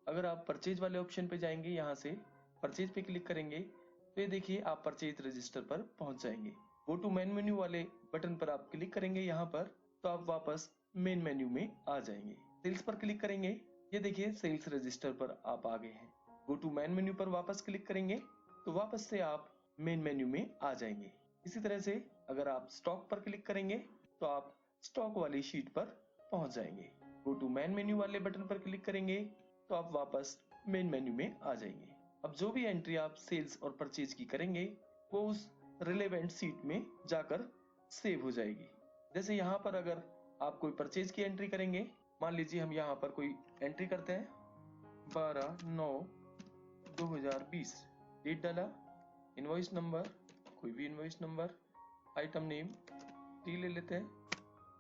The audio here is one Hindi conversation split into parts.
अगर आप परचेज वाले ऑप्शन पे जाएंगे, यहाँ से परचेज पे क्लिक करेंगे तो ये देखिए आप परचेज रजिस्टर पर पहुंच जाएंगे। गो टू मेन मेन्यू वाले बटन पर आप क्लिक करेंगे यहाँ पर, तो आप वापस मेन मेन्यू में आ जाएंगे। सेल्स पर क्लिक करेंगे, ये देखिए सेल्स रजिस्टर पर आप आ गए हैं। गो टू मेन मेन्यू पर वापस क्लिक करेंगे तो वापस से आप मेन मेन्यू में आ जाएंगे। इसी तरह से अगर आप स्टॉक पर क्लिक करेंगे तो आप स्टॉक वाली शीट पर पहुंच जाएंगे। गो टू मेन मेन्यू वाले बटन पर क्लिक करेंगे तो आप वापस मेन मेन्यू में आ जाएंगे। अब जो भी एंट्री आप सेल्स और परचेज की करेंगे वो उस रिलेवेंट सीट में जाकर सेव हो जाएगी। जैसे यहाँ पर अगर आप कोई परचेज की एंट्री करेंगे, मान लीजिए हम यहाँ पर कोई एंट्री करते हैं 12/9/2020, डेट डाला, इनवॉइस नंबर, कोई भी invoice number, item name T ले लेते हैं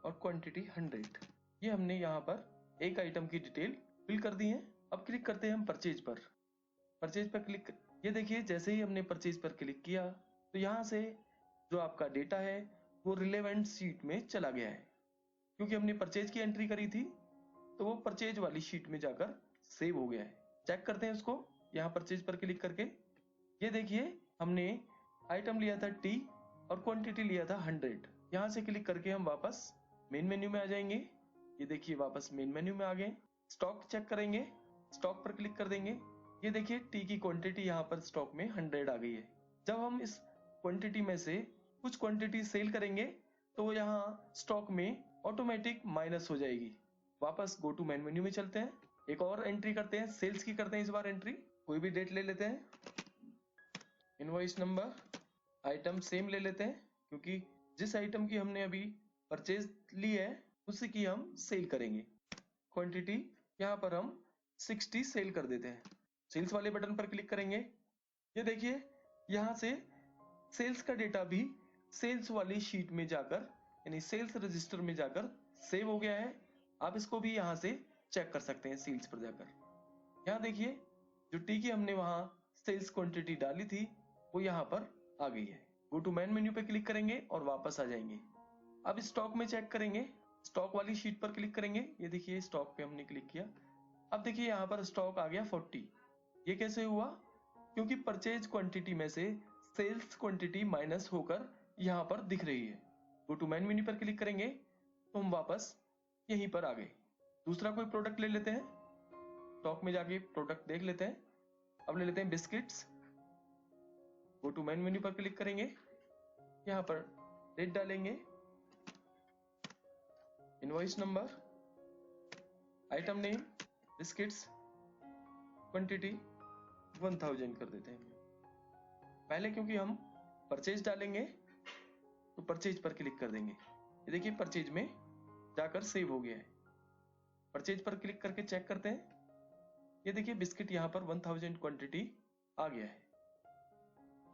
और क्वांटिटी 100। ये हमने यहाँ पर एक आइटम की डिटेल फिल कर दी है। अब क्लिक करते हैं हम परचेज पर। परचेज पर क्लिक, ये देखिए जैसे ही हमने परचेज पर क्लिक किया तो यहाँ से जो आपका डेटा है वो रिलेवेंट शीट में चला गया है। क्योंकि हमने परचेज की एंट्री करी थी तो वो परचेज वाली शीट में जाकर सेव हो गया है। चेक करते हैं उसको यहाँ परचेज पर क्लिक करके। ये देखिए हमने आइटम लिया था टी और क्वांटिटी लिया था 100। यहाँ से क्लिक करके हम वापस मेन मेन्यू में आ जाएंगे। ये देखिए वापस मेन मेन्यू में आ गए। स्टॉक चेक करेंगे, स्टॉक पर क्लिक कर देंगे। ये देखिए टी की क्वांटिटी यहाँ पर स्टॉक में 100 आ गई है। जब हम इस क्वांटिटी में से कुछ क्वांटिटी सेल करेंगे तो वो यहाँ स्टॉक में ऑटोमेटिक माइनस हो जाएगी। वापस गो टू मेन मेन्यू में चलते हैं, एक और एंट्री करते हैं, सेल्स की करते हैं इस बार एंट्री। कोई भी डेट ले लेते हैं, इनवॉइस नंबर, आइटम सेम ले लेते हैं क्योंकि जिस आइटम की हमने अभी परचेज ली है उसी की हम सेल करेंगे। क्वांटिटी यहाँ पर हम 60 सेल कर देते हैं। सेल्स वाले बटन पर क्लिक करेंगे। ये देखिए यहाँ से सेल्स का डेटा भी सेल्स वाली शीट में जाकर यानी सेल्स रजिस्टर में जाकर सेव हो गया है। आप इसको भी यहाँ से चेक कर सकते हैं सेल्स पर जाकर। यहाँ देखिए जो टी की हमने वहां सेल्स क्वांटिटी डाली थी वो यहाँ पर आ गई है। गो टू मेन मेन्यू पे क्लिक करेंगे और वापस आ जाएंगे। अब स्टॉक में चेक करेंगे, स्टॉक वाली शीट पर क्लिक करेंगे। ये देखिए स्टॉक पे हमने क्लिक किया। अब देखिए यहाँ पर स्टॉक आ गया 40। ये कैसे हुआ? क्योंकि परचेज क्वांटिटी में से सेल्स क्वांटिटी माइनस होकर यहाँ पर दिख रही है। गो टू मेन मेन्यू पर क्लिक करेंगे तो हम वापस यहीं पर आ गए। दूसरा कोई प्रोडक्ट ले लेते हैं, स्टॉक में जाके प्रोडक्ट देख लेते हैं। अब ले लेते हैं biscuits. Go to main menu पर क्लिक करेंगे, यहाँ पर डेट डालेंगे, invoice number, item name, biscuits, quantity 1000 कर देते हैं। पहले क्योंकि हम परचेज डालेंगे तो परचेज पर क्लिक कर देंगे। ये देखिए परचेज में जाकर सेव हो गया है। परचेज पर क्लिक करके चेक करते हैं। ये देखिए बिस्किट यहाँ पर 1000 क्वांटिटी आ गया है।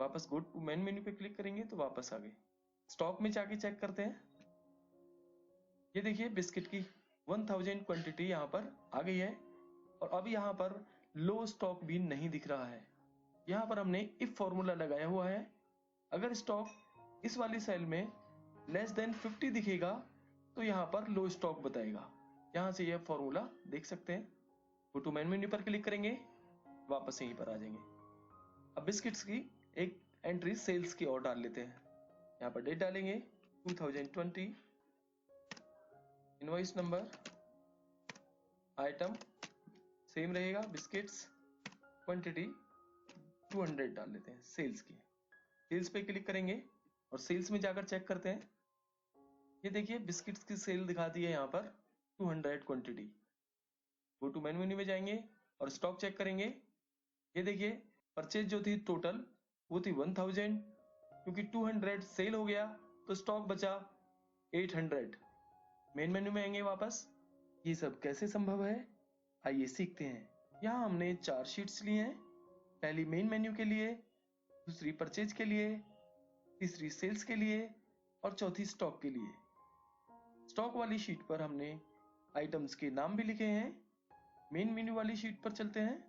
वापस गो टू मेन मेन्यू पे क्लिक करेंगे तो वापस आ गए। स्टॉक में जाके चेक करते हैं। ये देखिए बिस्किट की 1000 क्वांटिटी यहाँ पर आ गई है और अब यहाँ पर लो स्टॉक भी नहीं दिख रहा है। यहाँ पर हमने इफ फॉर्मूला लगाया हुआ है। अगर स्टॉक इस वाली सेल में लेस देन 50 दिखेगा तो यहाँ पर लो स्टॉक बताएगा। यहाँ से यह फॉर्मूला देख सकते हैं। गो टू मेन मेन्यू पर क्लिक करेंगे, वापस यहीं पर आ जाएंगे। अब बिस्किट्स की एक एंट्री सेल्स की और डाल लेते हैं। यहाँ पर डेट डालेंगे 2020, इनवॉइस नंबर, आइटम सेम रहेगा बिस्किट्स, क्वांटिटी 200 डाल लेते हैं सेल्स की। सेल्स पे क्लिक करेंगे और सेल्स में जाकर चेक करते हैं। ये देखिए बिस्किट्स की सेल दिखा दी है यहाँ पर 200 quantity. Go to main menu में जाएंगे और स्टॉक चेक करेंगे। ये देखिए परचेज जो थी टोटल वो थी 1000, क्योंकि 200 सेल हो गया तो स्टॉक बचा 800। मेन मेन्यू में आएंगे वापस। ये सब कैसे संभव है, आइए सीखते हैं। यहाँ हमने 4 शीट्स ली हैं। पहली मेन मेन्यू के लिए, दूसरी परचेज के लिए, तीसरी सेल्स के लिए और चौथी स्टॉक के लिए। स्टॉक वाली शीट पर हमने आइटम्स के नाम भी लिखे हैं। मेन मेन्यू वाली शीट पर चलते हैं।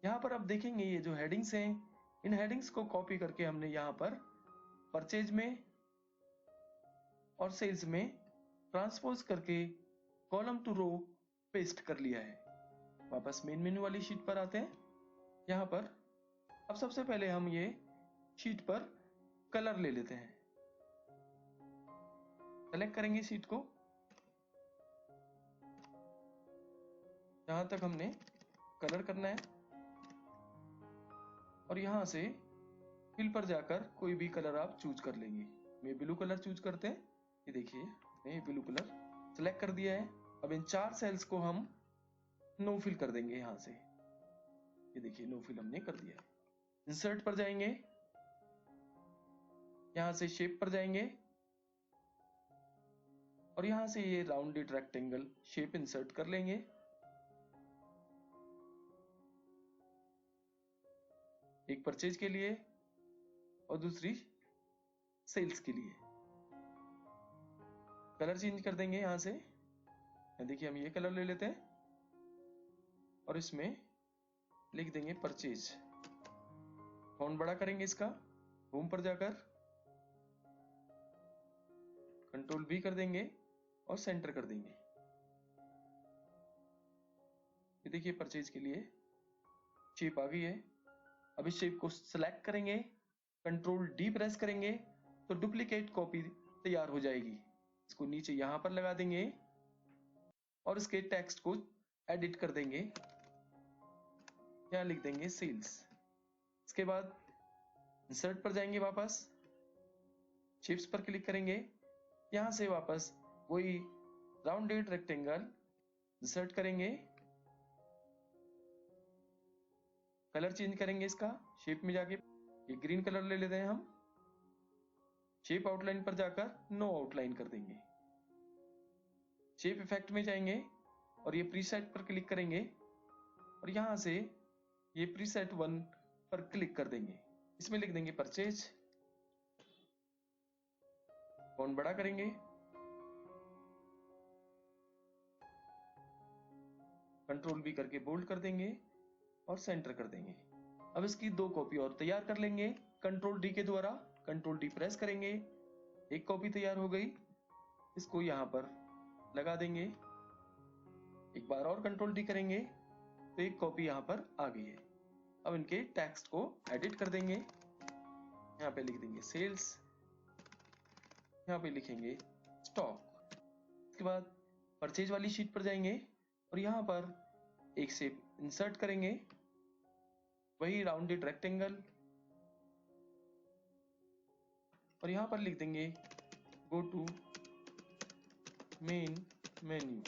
यहाँ पर आप देखेंगे ये जो हेडिंग्स हैं, इन हेडिंग्स को कॉपी करके हमने यहाँ पर परचेज में और सेल्स में ट्रांसपोज करके कॉलम टू रो पेस्ट कर लिया है। वापस मेन मेन्यू वाली शीट पर आते हैं। यहाँ पर अब सबसे पहले हम ये शीट पर कलर ले लेते हैं। सेलेक्ट करेंगे शीट को, जहां तक हमने कलर करना है, और यहां से फिल पर जाकर कोई भी कलर आप चूज कर लेंगे। मैं ब्लू कलर चूज करते हैं। ये देखिए मैंने ब्लू कलर सेलेक्ट कर दिया है। अब इन 4 सेल्स को हम नो फिल कर देंगे यहां से। ये देखिए नो फिल हमने कर दिया है। इंसर्ट पर जाएंगे, यहां से शेप पर जाएंगे और यहां से ये राउंडेड रेक्टेंगल शेप इंसर्ट कर लेंगे। एक परचेज के लिए और दूसरी सेल्स के लिए। कलर चेंज कर देंगे यहां से। देखिए हम ये कलर ले लेते हैं और इसमें लिख देंगे परचेज। फॉन्ट बड़ा करेंगे इसका, होम पर जाकर कंट्रोल V कर देंगे और सेंटर कर देंगे। ये देखिए परचेज के लिए शेप आ गई है। अब इस शेप को सिलेक्ट करेंगे, कंट्रोल D प्रेस करेंगे तो डुप्लीकेट कॉपी तैयार हो जाएगी। इसको नीचे यहां पर लगा देंगे और इसके टेक्स्ट को एडिट कर देंगे। यहां लिख देंगे सेल्स। इसके बाद इंसर्ट पर जाएंगे, वापस शेप्स पर क्लिक करेंगे। यहां से वापस वही राउंडेड रेक्टेंगल इंसर्ट करेंगे। कलर चेंज करेंगे इसका, शेप में जाके ये ग्रीन कलर ले लेते हैं हम। शेप आउटलाइन पर जाकर नो आउटलाइन कर देंगे। शेप इफेक्ट में जाएंगे और ये प्रीसेट पर क्लिक करेंगे और यहां से ये प्रीसेट 1 पर क्लिक कर देंगे। इसमें लिख देंगे परचेज। फॉन्ट बड़ा करेंगे, कंट्रोल V करके बोल्ड कर देंगे और सेंटर कर देंगे। अब इसकी 2 कॉपी और तैयार कर लेंगे कंट्रोल D के द्वारा। कंट्रोल D प्रेस करेंगे, एक कॉपी तैयार हो गई। इसको यहां पर लगा देंगे। एक बार और कंट्रोल D करेंगे तो एक कॉपी यहां पर आ गई है। अब इनके टेक्स्ट को एडिट कर देंगे। यहाँ पे लिख देंगे सेल्स, यहाँ पे लिखेंगे स्टॉक। इसके बाद परचेज वाली शीट पर जाएंगे और यहाँ पर एक शेप इंसर्ट करेंगे, वही राउंडेड रेक्टेंगल, और यहाँ पर लिख देंगे गो टू मेन मेन्यू।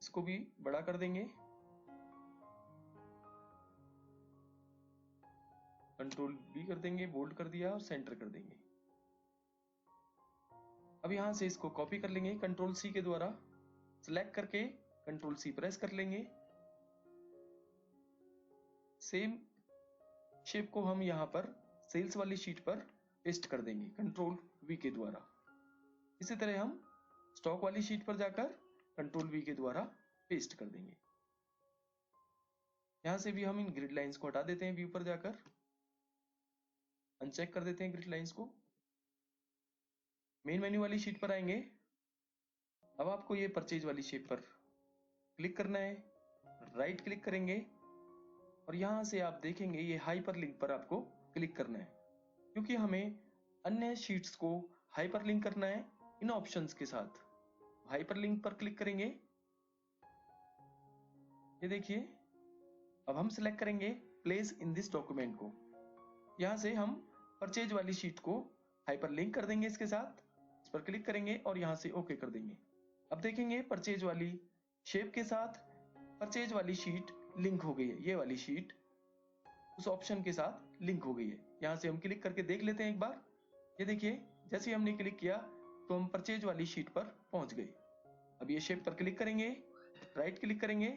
इसको भी बड़ा कर देंगे, कंट्रोल V कर देंगे, बोल्ड कर दिया और सेंटर कर देंगे। अब यहां से इसको कॉपी कर लेंगे कंट्रोल C के द्वारा। सिलेक्ट करके कंट्रोल C प्रेस कर लेंगे। सेम शेप को हम यहां पर सेल्स वाली शीट पर पेस्ट कर देंगे कंट्रोल V के द्वारा। इसी तरह हम स्टॉक वाली शीट पर जाकर कंट्रोल V के द्वारा पेस्ट कर देंगे। यहां से भी हम इन ग्रिड लाइंस को हटा देते हैं, व्यू पर जाकर अनचेक कर देते हैं ग्रिड लाइंस को। मेन मेन्यू वाली शीट पर आएंगे। अब आपको ये परचेज वाली शेप पर क्लिक करना है, राइट क्लिक करेंगे और यहां से आप देखेंगे ये हाइपरलिंक पर आपको क्लिक करना है, क्योंकि हमें अन्य शीट्स को हाइपरलिंक करना है इन ऑप्शंस के साथ। हाइपरलिंक पर क्लिक करेंगे। ये देखिए अब हम सिलेक्ट करेंगे प्लेस इन दिस डॉक्यूमेंट को। यहां से हम परचेज वाली शीट को हाइपरलिंक कर देंगे इसके साथ। इस पर क्लिक करेंगे और यहां से ओके कर देंगे। अब देखेंगे परचेज वाली शेप के साथ परचेज वाली शीट लिंक हो गई है। ये वाली शीट उस ऑप्शन के साथ लिंक हो गई है। यहां से हम क्लिक करके देख लेते हैं एक बार। ये देखिए जैसे हमने क्लिक किया तो हम परचेज वाली शीट पर पहुंच गए। अब ये शेप पर क्लिक करेंगे, राइट क्लिक करेंगे,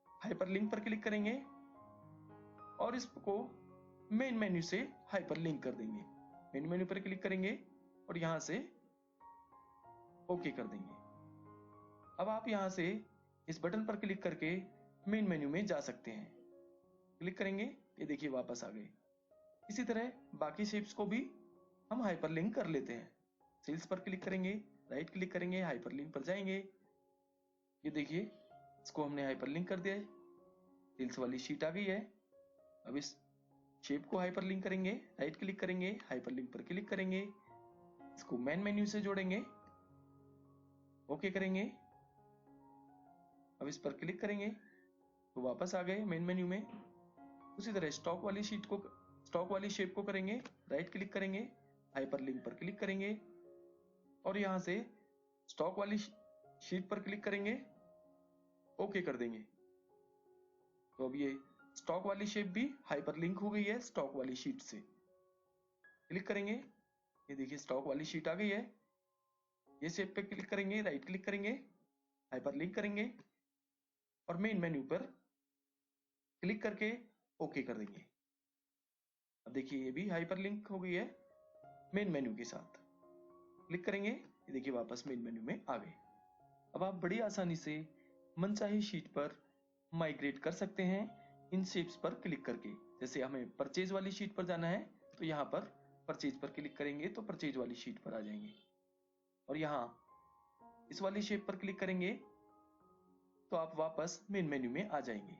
हाइपरलिंक पर क्लिक करेंगे और इसको मेन मेन्यू से हाइपरलिंक कर देंगे। मेन मेन्यू पर क्लिक करेंगे और यहां से ओके कर देंगे। अब आप यहां से इस बटन पर क्लिक करके मेन मेन्यू में जा सकते हैं। क्लिक करेंगे, ये देखिए वापस आ गए। इसी तरह बाकी शेप्स को भी हम हाइपरलिंक कर लेते हैं। सेल्स पर क्लिक करेंगे, राइट क्लिक करेंगे, हाइपरलिंक पर जाएंगे ये देखिए इसको हमने हाइपरलिंक कर दिया है, सेल्स वाली शीट आ गई है। अब इस शेप को हाइपरलिंक करेंगे, राइट क्लिक करेंगे, हाइपरलिंक पर क्लिक करेंगे, इसको मेन मेन्यू से जोड़ेंगे, ओके करेंगे। अब इस पर क्लिक करेंगे तो वापस आ गए मेन मेन्यू में। उसी तरह स्टॉक वाली शेप को करेंगे, राइट क्लिक करेंगे, हाइपरलिंक पर क्लिक करेंगे और यहां से स्टॉक वाली शीट पर क्लिक करेंगे, ओके कर देंगे। तो अब ये स्टॉक वाली शेप भी हाइपरलिंक हो गई है स्टॉक वाली शीट से। क्लिक करेंगे, ये देखिए स्टॉक वाली शीट आ गई है। ये शेप पे क्लिक करेंगे, राइट क्लिक करेंगे, हाइपरलिंक करेंगे और मेन मेन्यू पर क्लिक करके ओके कर देंगे। अब देखिए ये भी हाइपरलिंक हो गई है मेन मेन्यू के साथ। क्लिक करेंगे, ये देखिए वापस मेन मेन्यू में आ गए। अब आप बड़ी आसानी से मनचाही शीट पर माइग्रेट कर सकते हैं इन शेप्स पर क्लिक करके। जैसे हमें परचेज वाली शीट पर जाना है तो यहाँ पर परचेज पर क्लिक करेंगे तो परचेज वाली शीट पर आ जाएंगे, और यहाँ इस वाली शेप पर क्लिक करेंगे तो आप वापस मेन मेन्यू में आ जाएंगे।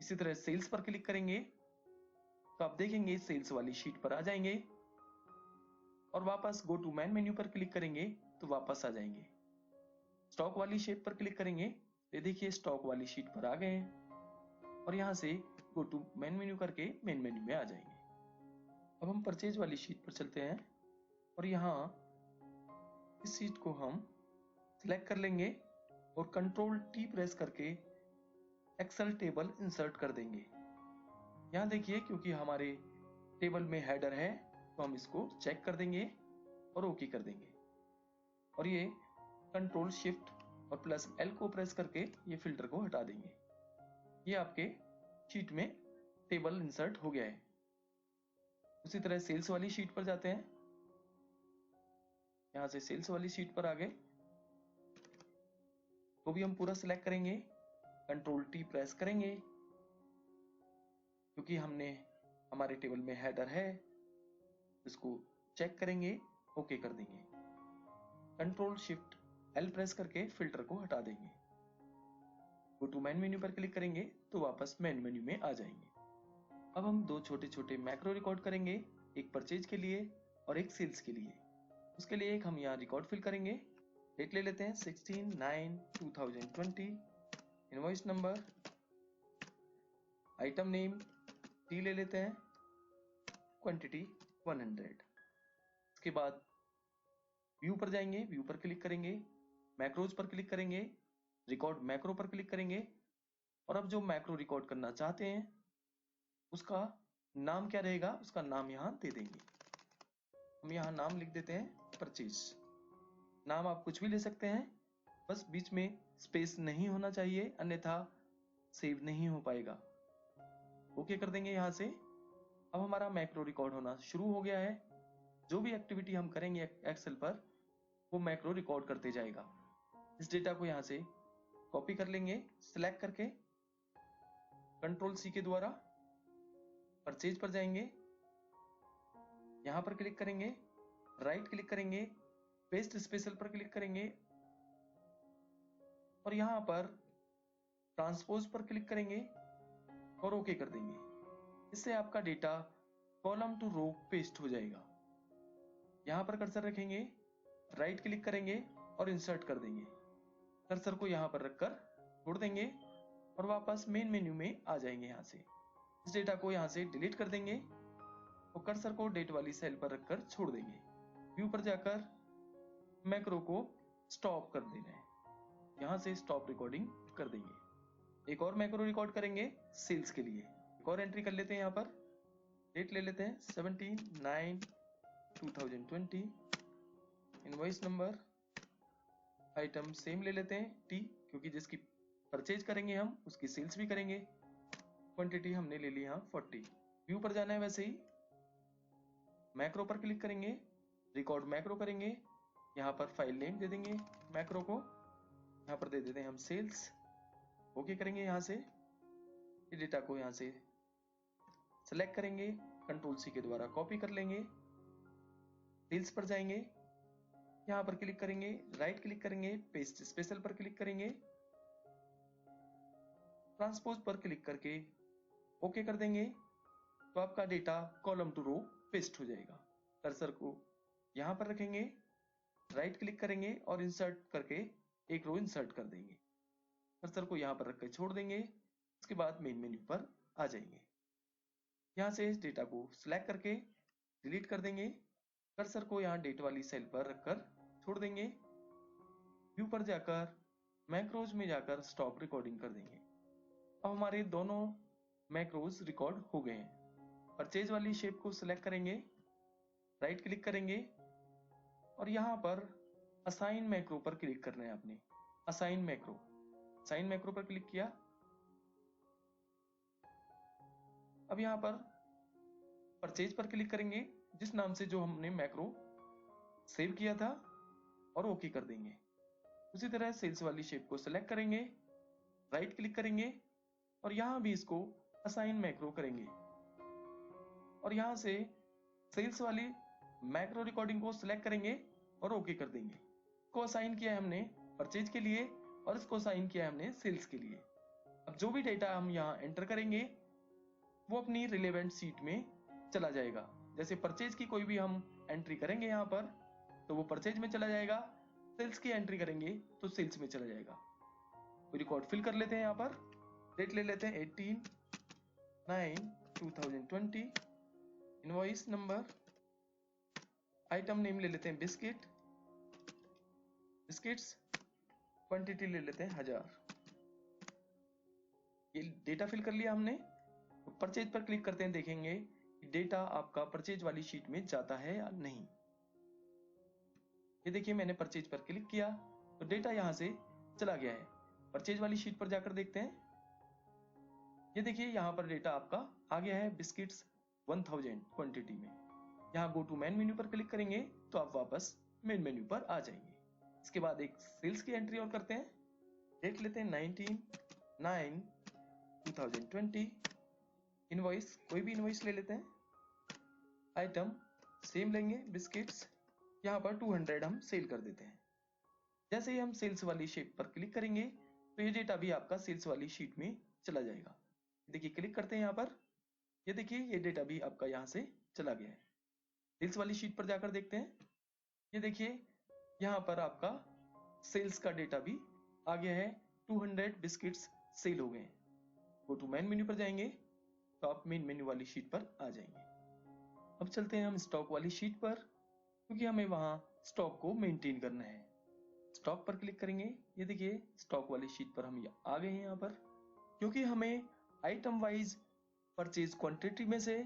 इसी तरह सेल्स पर क्लिक करेंगे तो आप देखेंगे सेल्स वाली शीट पर आ जाएंगे और वापस गो टू मेन मेन्यू पर क्लिक करेंगे तो वापस आ जाएंगे। स्टॉक वाली शेप पर क्लिक करेंगे तो देखिए स्टॉक वाली शीट पर आ गए हैं और यहां से गो टू मेन मेन्यू करके मेन मेन्यू में आ जाएंगे। अब हम परचेज वाली शीट पर चलते हैं और यहाँ इस शीट को हम सिलेक्ट कर लेंगे और कंट्रोल टी प्रेस करके एक्सेल टेबल इंसर्ट कर देंगे। यहाँ देखिए क्योंकि हमारे टेबल में हेडर है तो हम इसको चेक कर देंगे और ओके कर देंगे, और ये कंट्रोल शिफ्ट और प्लस एल को प्रेस करके ये फिल्टर को हटा देंगे। ये आपके शीट में टेबल इंसर्ट हो गया है। उसी तरह सेल्स वाली शीट पर जाते हैं, यहां से सेल्स वाली शीट पर आ गए तो भी हम पूरा सिलेक्ट करेंगे, कंट्रोल टी प्रेस करेंगे क्योंकि हमने हमारे टेबल में हेडर है, इसको चेक करेंगे, ओके कर देंगे। कंट्रोल शिफ्ट एल प्रेस करके फिल्टर को हटा देंगे। गो टू मेन मेन्यू पर क्लिक करेंगे तो वापस मेन मेन्यू में आ जाएंगे। अब हम दो छोटे छोटे मैक्रो रिकॉर्ड करेंगे, एक परचेज के लिए और एक सेल्स के लिए। उसके लिए एक हम यहाँ रिकॉर्ड फिल करेंगे, डेट ले लेते हैं 16/9/2020, invoice number, item name T ले लेते हैं, क्वांटिटी 100। उसके बाद व्यू पर जाएंगे, व्यू पर क्लिक करेंगे, मैक्रोज पर क्लिक करेंगे, रिकॉर्ड मैक्रो पर क्लिक करेंगे और अब जो मैक्रो रिकॉर्ड करना चाहते हैं उसका नाम क्या रहेगा उसका नाम यहाँ दे देंगे। हम यहाँ नाम लिख देते हैं परचेज। नाम आप कुछ भी ले सकते हैं, बस बीच में स्पेस नहीं होना चाहिए अन्यथा सेव नहीं हो पाएगा। ओके कर देंगे यहाँ से। अब हमारा मैक्रो रिकॉर्ड होना शुरू हो गया है। जो भी एक्टिविटी हम करेंगे एक्सेल पर वो मैक्रो रिकॉर्ड करते जाएगा। इस डेटा को यहाँ से कॉपी कर लेंगे, सिलेक्ट करके कंट्रोल सी के द्वारा परचेज पर जाएंगे, यहां पर क्लिक करेंगे, राइट क्लिक करेंगे, पेस्ट स्पेशल पर क्लिक करेंगे और यहां पर ट्रांसपोज पर क्लिक करेंगे और ओके कर देंगे। इससे आपका data column to row paste हो जाएगा। यहां पर कर्सर रखेंगे, राइट क्लिक करेंगे और इंसर्ट कर देंगे। कर्सर को यहां पर रखकर छोड़ देंगे और वापस मेन मेन्यू में आ जाएंगे। यहां से इस डेटा को यहां से डिलीट कर देंगे और कर्सर को डेट वाली सेल पर रखकर छोड़ देंगे। व्यू पर जाकर मैक्रो को स्टॉप कर देना है, यहां से स्टॉप रिकॉर्डिंग कर देंगे। एक और मैक्रो रिकॉर्ड करेंगे सेल्स के लिए। एक और एंट्री कर लेते हैं, यहाँ पर डेट ले लेते हैं 17/9/2020, इनवॉइस नंबर, आइटम सेम ले लेते हैं टी क्योंकि जिसकी परचेज करेंगे हम उसकी सेल्स भी करेंगे। क्वांटिटी हमने ले ली यहाँ 40। व्यू पर जाना है, वैसे ही मैक्रो पर क्लिक करेंगे, रिकॉर्ड मैक्रो करेंगे, यहाँ पर फाइल नेम दे देंगे मैक्रो को, यहाँ पर दे देते हैं हम सेल्स, ओके करेंगे। यहाँ से ये डेटा को यहाँ से सेलेक्ट करेंगे, कंट्रोल सी के द्वारा कॉपी कर लेंगे, सेल्स पर जाएंगे, यहाँ पर क्लिक करेंगे, राइट क्लिक करेंगे, पेस्ट स्पेशल पर क्लिक करेंगे, ट्रांसपोज पर क्लिक करके ओके कर देंगे, तो आपका data column to row paste हो जाएगा। कर्सर को यहाँ पर रखेंगे, राइट क्लिक करेंगे और इंसर्ट करके एक रो इंसर्ट कर देंगे। कर्सर को यहाँ पर रख कर छोड़ देंगे। उसके बाद मेन मेन्यू पर आ जाएंगे। यहाँ से इस डेटा को सिलेक्ट करके डिलीट कर देंगे। कर्सर को यहाँ डेट वाली सेल पर रखकर छोड़ देंगे। व्यू पर जाकर मैक्रोज में जाकर स्टॉप रिकॉर्डिंग कर देंगे। अब हमारे दोनों मैक्रोज रिकॉर्ड हो गए हैं। परचेज वाली शेप को सिलेक्ट करेंगे, राइट क्लिक करेंगे और यहाँ पर असाइन मैक्रो पर क्लिक करना है आपने। असाइन मैक्रो पर क्लिक किया। अब यहाँ पर परचेज पर क्लिक करेंगे, जिस नाम से जो हमने मैक्रो सेव किया था, और ओके कर देंगे। उसी तरह सेल्स वाली शेप को सिलेक्ट करेंगे, राइट क्लिक करेंगे और यहाँ भी इसको असाइन मैक्रो करेंगे और यहाँ से सेल्स वाली मैक्रो रिकॉर्डिंग को सिलेक्ट करेंगे और ओके कर देंगे। इसको असाइन किया है हमने परचेज के लिए और इसको असाइन किया है हमने सेल्स के लिए। अब जो भी डेटा हम यहाँ एंटर करेंगे वो अपनी रिलेवेंट सीट में चला जाएगा। जैसे परचेज की कोई भी हम एंट्री करेंगे यहाँ पर तो वो परचेज में चला जाएगा, सेल्स की एंट्री करेंगे तो सेल्स में चला जाएगा। कोई रिकॉर्ड फिल कर लेते हैं। यहाँ पर डेट ले लेते हैं 18/9/2020, इनवॉइस नंबर, आइटम नेम ले लेते हैं बिस्किट्स, क्वांटिटी ले लेते हैं 1000। ये डेटा फिल कर लिया हमने। तो परचेज पर क्लिक करते हैं, देखेंगे कि डेटा आपका परचेज वाली शीट में जाता है या नहीं। ये देखिए मैंने परचेज पर क्लिक किया तो डेटा यहां से चला गया है। परचेज वाली शीट पर जाकर देखते हैं। ये देखिए यहाँ पर डेटा आपका आ गया है बिस्किट्स 1000 क्वांटिटी में। यहाँ गो टू मेन मेन्यू पर क्लिक करेंगे तो आप वापस मेन मेन्यू पर आ जाएंगे। इसके बाद एक सेल्स की एंट्री और करते हैं। डेट लेते हैं 19/9/2020, इनवॉइस कोई भी इनवॉइस ले लेते हैं, आइटम सेम लेंगे बिस्किट्स, यहाँ पर 200 हम सेल कर देते हैं। जैसे ही हम सेल्स वाली शीट पर क्लिक करेंगे तो ये डेटा भी आपका सेल्स वाली शीट में चला जाएगा। देखिए क्लिक करते हैं यहाँ पर, ये देखिए ये डेटा भी आपका यहाँ से चला गया है। सेल्स वाली शीट पर जाकर देखते हैं। ये देखिए यहाँ पर आपका सेल्स का डेटा भी आ गया है, 200 बिस्किट्स सेल हो गए हैं। गो टू मेन मेन्यू पर जाएंगे तो आप मेन मेन्यू वाली शीट पर आ जाएंगे। अब चलते हैं हम स्टॉक वाली शीट पर, क्योंकि हमें वहां स्टॉक को मेंटेन करना है। स्टॉक पर क्लिक करेंगे। ये देखिए स्टॉक वाली शीट पर हम आ गए हैं। यहाँ पर क्योंकि हमें आइटम वाइज परचेज क्वांटिटी में से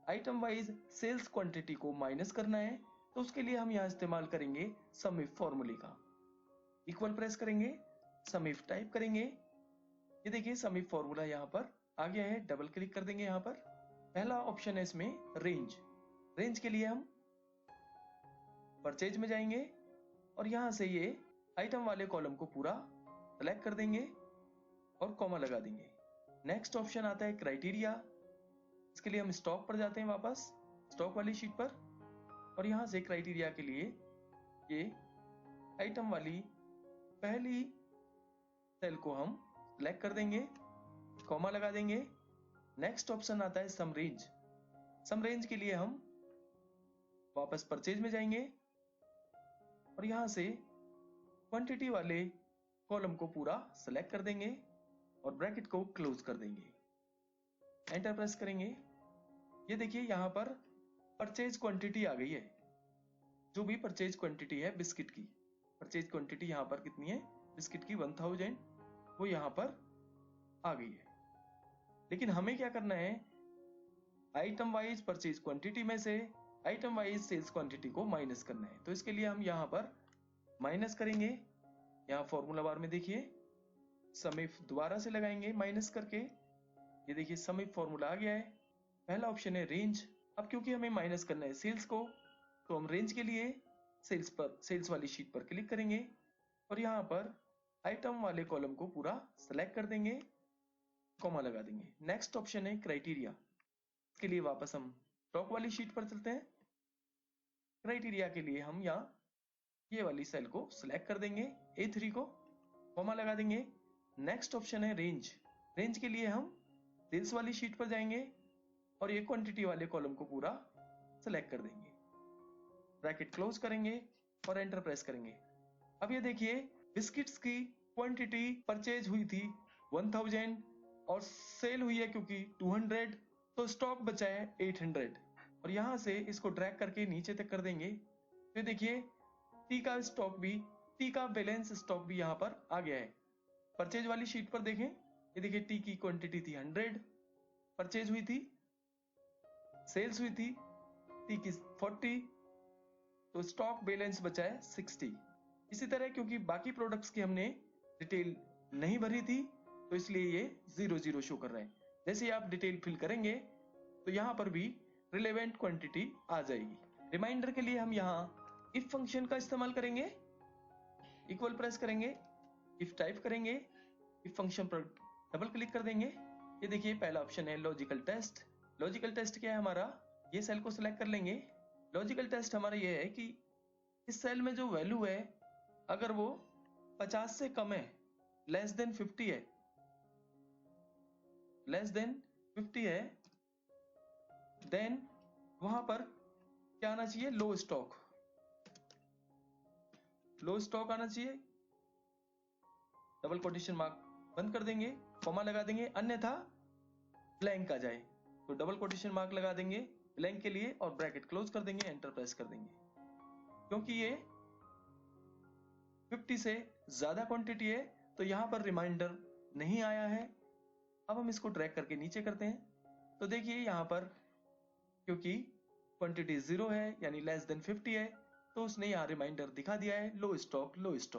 आइटम वाइज सेल्स क्वांटिटी को माइनस करना है, तो उसके लिए हम यहाँ इस्तेमाल करेंगे सम इफ फॉर्मूले का। इक्वल प्रेस करेंगे, सम इफ टाइप करेंगे। ये देखिए सम इफ फॉर्मूला यहाँ पर आ गया है। डबल क्लिक कर देंगे। यहाँ पर पहला ऑप्शन है इसमें रेंज के लिए हम परचेज में जाएंगे और यहां से ये आइटम वाले कॉलम को पूरा सेलेक्ट कर देंगे और कॉमा लगा देंगे। नेक्स्ट ऑप्शन आता है क्राइटेरिया। इसके लिए हम स्टॉक पर जाते हैं, वापस स्टॉक वाली शीट पर, और यहां से क्राइटेरिया के लिए ये आइटम वाली पहली सेल को हम सेलेक्ट कर देंगे, कॉमा लगा देंगे। नेक्स्ट ऑप्शन आता है सम रेंज के लिए हम वापस परचेज में जाएंगे और यहां से क्वांटिटी वाले कॉलम को पूरा सेलेक्ट कर देंगे और ब्रैकेट को क्लोज कर देंगे। एंटर प्रेस करेंगे। ये देखिए यहां पर परचेज क्वांटिटी आ गई है। जो भी परचेज क्वांटिटी है बिस्किट की, परचेज क्वांटिटी यहां पर कितनी है बिस्किट की 1000, वो यहां पर आ गई है। लेकिन हमें क्या करना है, आइटम वाइज परचेज क्वांटिटी में से आइटम वाइज सेल्स क्वांटिटी को माइनस करना है। तो इसके लिए हम यहाँ पर माइनस करेंगे। यहाँ फॉर्मूला बार में देखिए सम इफ दोबारा से लगाएंगे माइनस करके। ये देखिए सम इफ फॉर्मूला आ गया है। पहला ऑप्शन है रेंज। अब क्योंकि हमें माइनस करना है सेल्स को, तो हम रेंज के लिए सेल्स वाली शीट पर क्लिक करेंगे और यहाँ पर आइटम वाले कॉलम को पूरा सेलेक्ट कर देंगे, कॉमा लगा देंगे। नेक्स्ट ऑप्शन है क्राइटेरिया। इसके लिए वापस हम स्टॉक वाली शीट पर चलते हैं। क्राइटेरिया के लिए हम यहाँ ये वाली सेल को सिलेक्ट कर देंगे, A3 को, कॉमा लगा देंगे। नेक्स्ट ऑप्शन है रेंज। रेंज के लिए हम सेल्स वाली शीट पर जाएंगे और ये क्वांटिटी वाले कॉलम को पूरा सिलेक्ट कर देंगे। ब्रैकेट क्लोज करेंगे और एंटर प्रेस करेंगे। अब ये देखिए बिस्किट्स की क्वांटिटी परचेज हुई थी 1000 और सेल हुई है क्योंकि 200, तो स्टॉक बचा है 800 और यहां से इसको ड्रैग करके नीचे तक कर देंगे। तो देखिए टी का स्टॉक भी, टी का बैलेंस स्टॉक भी यहाँ पर आ गया है। परचेज वाली शीट पर देखें, ये देखिए टी की क्वांटिटी थी 100, परचेज हुई थी, सेल्स हुई थी टी की 40, तो स्टॉक बैलेंस बचा है 60। इसी तरह क्योंकि बाकी प्रोडक्ट्स की हमने डिटेल नहीं भरी थी तो इसलिए ये 00 शो कर रहे हैं। जैसे ही आप डिटेल फिल करेंगे तो यहाँ पर भी रिलेवेंट क्वांटिटी आ जाएगी। रिमाइंडर के लिए हम यहाँ इफ फंक्शन का इस्तेमाल करेंगे, इक्वल प्रेस करेंगे, इफ टाइप करेंगे, इफ फंक्शन पर डबल क्लिक कर देंगे। ये देखिए पहला ऑप्शन है लॉजिकल टेस्ट। लॉजिकल टेस्ट क्या है हमारा, ये सेल को सिलेक्ट कर लेंगे। लॉजिकल टेस्ट हमारा ये है कि इस सेल में जो वैल्यू है अगर वो 50 से कम है, लेस देन 50 है, लेस देन 50 है, देन वहां पर क्या आना चाहिए, लो स्टॉक, लो स्टॉक आना चाहिए। डबल कोटेशन मार्क बंद कर देंगे, कॉमा लगा देंगे, अन्यथा ब्लैंक आ जाए तो डबल कोटेशन मार्क लगा देंगे ब्लैंक के लिए और ब्रैकेट क्लोज कर देंगे, एंटर प्रेस कर देंगे। क्योंकि ये 50 से ज्यादा क्वांटिटी है तो यहां पर रिमाइंडर नहीं आया है। अब हम इसको ड्रैग करके नीचे करते हैं तो देखिए यहां पर क्योंकि क्वांटिटी 0 है यानी लेस देन 50 है तो उसने यहाँ रिमाइंडर दिखा दिया है लो स्टॉक, लो स्टॉक।